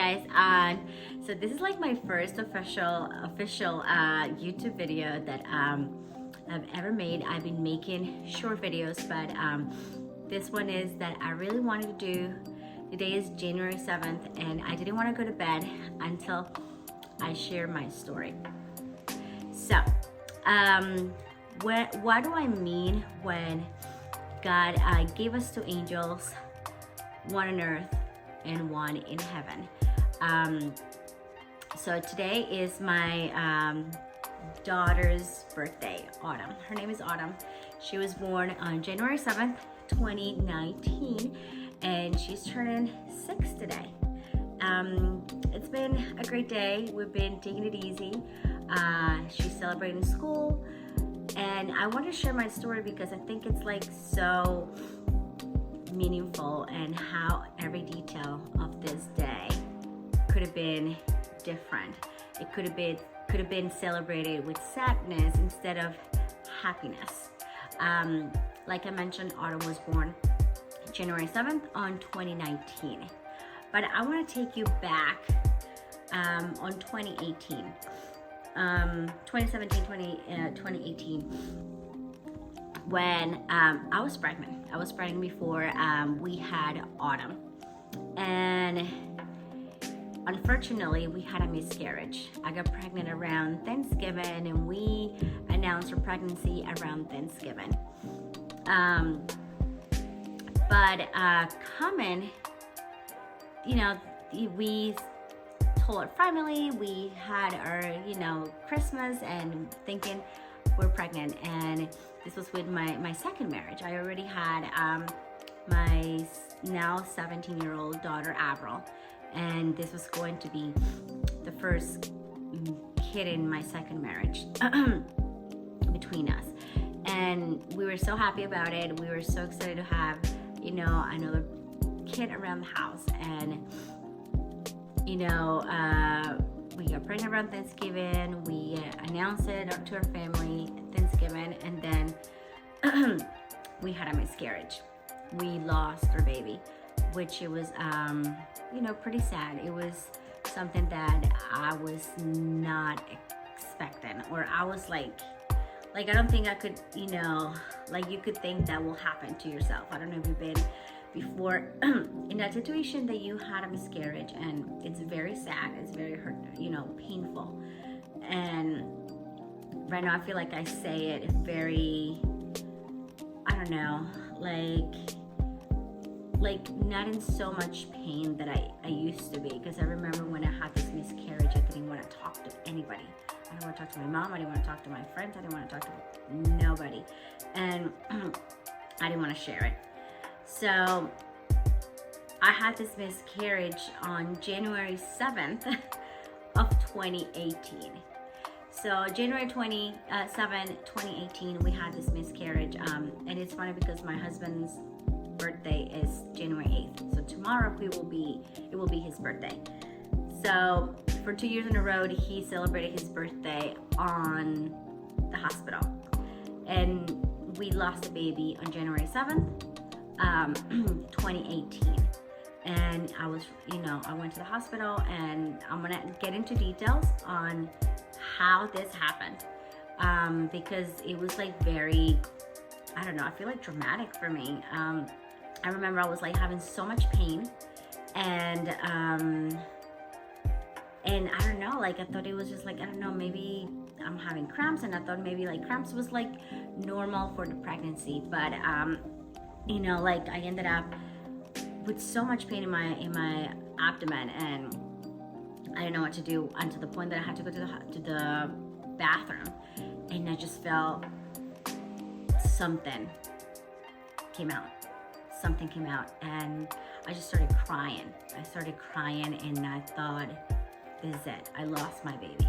guys, so this is like my first official YouTube video that I've ever made. I've been making short videos, but this one is that I really wanted to do. Today is January 7th, and I didn't want to go to bed until I share my story. So, what do I mean when God gave us two angels, one on earth and one in heaven? So today is my daughter's birthday, Autumn. Her name is Autumn. She was born on January 7th, 2019, and she's turning 6 today. It's been a great day. We've been taking it easy. She's celebrating school, and I want to share my story because I think it's like so meaningful, and how every detail of this day could have been different. It could have been celebrated with sadness instead of happiness. Like I mentioned, Autumn was born January 7th on 2019, but I want to take you back on 2018, 2017, 2018, when I was pregnant. I was pregnant before we had Autumn, and unfortunately we had a miscarriage. I got pregnant around Thanksgiving, and we announced her pregnancy around Thanksgiving. But coming, we told our family, we had our, Christmas, and thinking we're pregnant. And this was with my second marriage. I already had my now 17-year-old daughter, Avril, and this was going to be the first kid in my second marriage between us. And we were so happy about it. We were so excited to have, another kid around the house. And, we got pregnant around Thanksgiving. We announced it to our family at Thanksgiving, and then we had a miscarriage. We lost our baby, which it was, pretty sad. It was something that I was not expecting, or I was like I don't think I could, you could think that will happen to yourself. I don't know if you've been before in that situation that you had a miscarriage, and it's very sad, it's very hurt, painful. And right now I feel like I say it very, I don't know, like not in so much pain that I used to be, because I remember when I had this miscarriage, I didn't want to talk to anybody. I didn't want to talk to my mom, I didn't want to talk to my friends, I didn't want to talk to nobody, and I didn't want to share it. So I had this miscarriage on January 7th of 2018. So January 27, 2018, we had this miscarriage, and it's funny because my husband's birthday is January 8th. So tomorrow it will be his birthday. So for 2 years in a row, he celebrated his birthday on the hospital. And we lost a baby on January 7th, 2018. And I was, I went to the hospital, and I'm gonna get into details on how this happened, because it was like very, I don't know, I feel like dramatic for me. I remember I was like having so much pain, and I don't know, like I thought it was just like, I don't know, maybe I'm having cramps, and I thought maybe like cramps was like normal for the pregnancy, but like I ended up with so much pain in my abdomen, and I didn't know what to do, until the point that I had to go to the bathroom, and I just felt something came out, and I just started crying. And I thought, this is it, I lost my baby.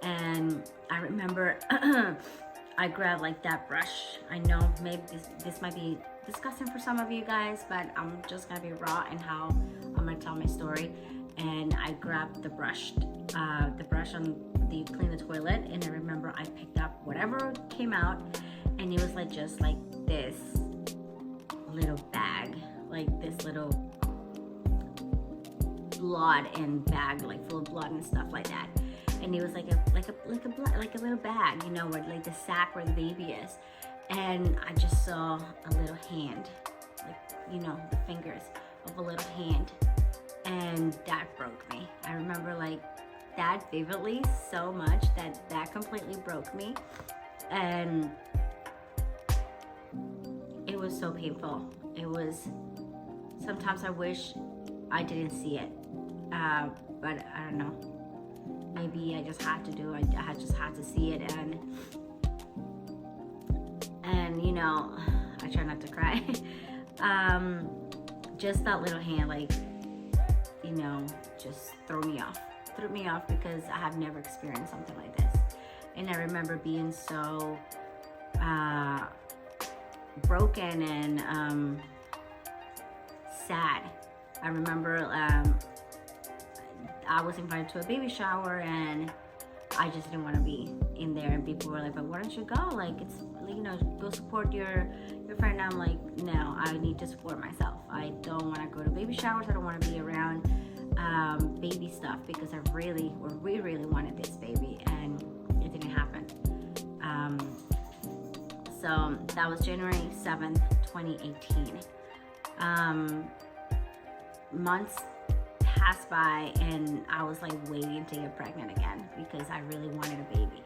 And I remember I grabbed like that brush. I know maybe this might be disgusting for some of you guys, but I'm just gonna be raw in how I'm gonna tell my story. And I grabbed the brush on the clean the toilet, and I remember I picked up whatever came out, and it was like just like this little bag, like this little blood and bag, like full of blood and stuff like that. And it was like a little bag, you know, where like the sack where the baby is. And I just saw a little hand, like, you know, the fingers of a little hand, and that broke me. I remember like that vividly so much that completely broke me, and it was so painful. It was, sometimes I wish I didn't see it, but I don't know. Maybe I just had to do it. I just had to see it, and you know, I try not to cry. Just that little hand, like, you know, just threw me off because I have never experienced something like this. And I remember being so broken and sad. I remember I was invited to a baby shower and I just didn't want to be in there, and people were like, but why don't you go? Like, it's, you know, go support your friend. And I'm like, no, I need to support myself. I don't want to go to baby showers. I don't want to be around baby stuff, because we really wanted this baby, and it didn't happen. So that was January 7th, 2018. Months passed by and I was like waiting to get pregnant again, because I really wanted a baby.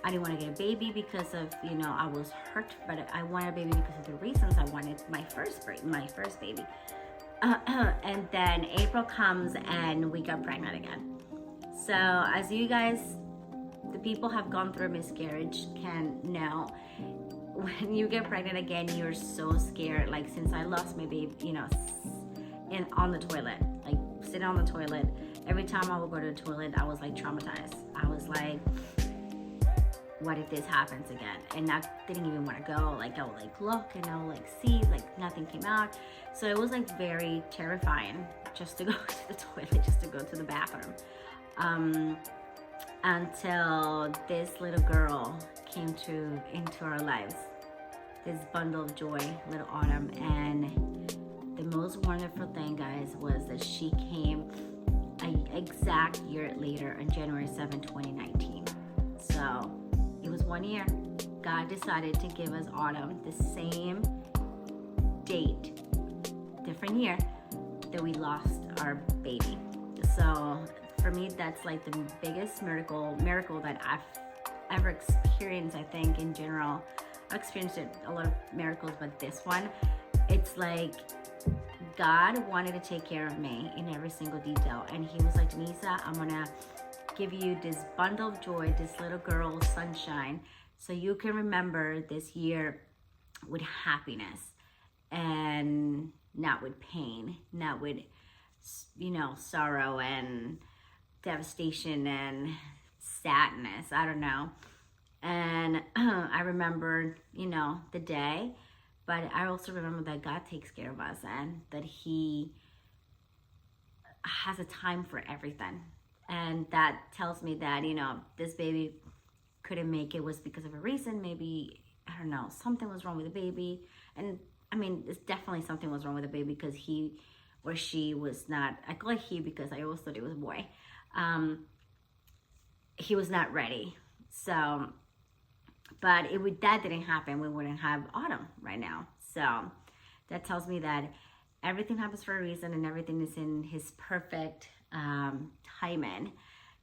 I didn't want to get a baby because of, you know, I was hurt, but I wanted a baby because of the reasons. I wanted my first baby. And then April comes and we got pregnant again. So as you guys, the people have gone through a miscarriage, can know, when you get pregnant again, you're so scared. Like, since I lost my baby, you know, on the toilet, like sitting on the toilet, every time I would go to the toilet, I was like traumatized. I was like, what if this happens again? And I didn't even want to go. Like, I would like look and I would like see, like nothing came out. So it was like very terrifying just to go to the toilet, just to go to the bathroom. Until this little girl came into our lives, this bundle of joy, little Autumn. And the most wonderful thing, guys, was that she came an exact year later on January 7, 2019. So it was 1 year. God decided to give us Autumn the same date, different year, that we lost our baby. So for me, that's like the biggest miracle that I've ever experienced. I think in general, I've experienced a lot of miracles, but this one, it's like God wanted to take care of me in every single detail. And he was like, Denisa, I'm gonna give you this bundle of joy, this little girl, sunshine, so you can remember this year with happiness and not with pain, not with, you know, sorrow and devastation and sadness. I don't know. And I remember, you know, the day, but I also remember that God takes care of us and that he has a time for everything. And that tells me that, you know, this baby couldn't make it was because of a reason. Maybe, I don't know, something was wrong with the baby. And I mean, it's definitely something was wrong with the baby, because he or she was not, I call it he because I always thought it was a boy. He was not ready. So, but that didn't happen, we wouldn't have Autumn right now. So that tells me that everything happens for a reason, and everything is in his perfect timing.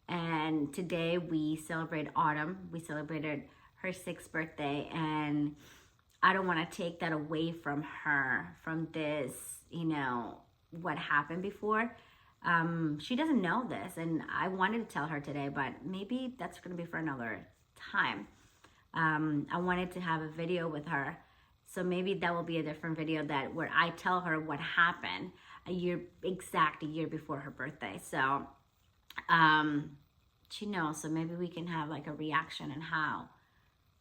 And today we celebrate Autumn. We celebrated her 6th birthday, and I don't want to take that away from her, from this, you know, what happened before. She doesn't know this, and I wanted to tell her today, but maybe that's going to be for another time. I wanted to have a video with her, so maybe that will be a different video where I tell her what happened a year before her birthday. So she knows, so maybe we can have like a reaction, and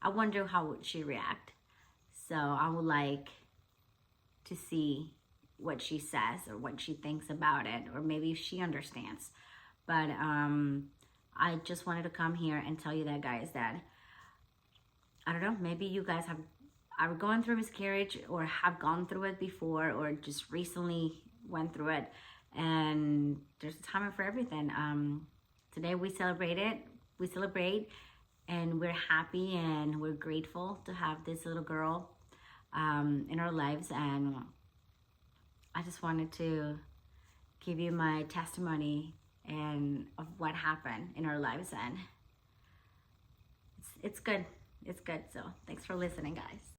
I wonder how would she react. So I would like to see what she says or what she thinks about it, or maybe if she understands. But I just wanted to come here and tell you that, guys, that I don't know, maybe you guys are going through miscarriage or have gone through it before, or just recently went through it. and there's a time for everything. Today we celebrate, and we're happy and we're grateful to have this little girl in our lives. And I just wanted to give you my testimony and of what happened in our lives, and it's good. It's good. So thanks for listening, guys.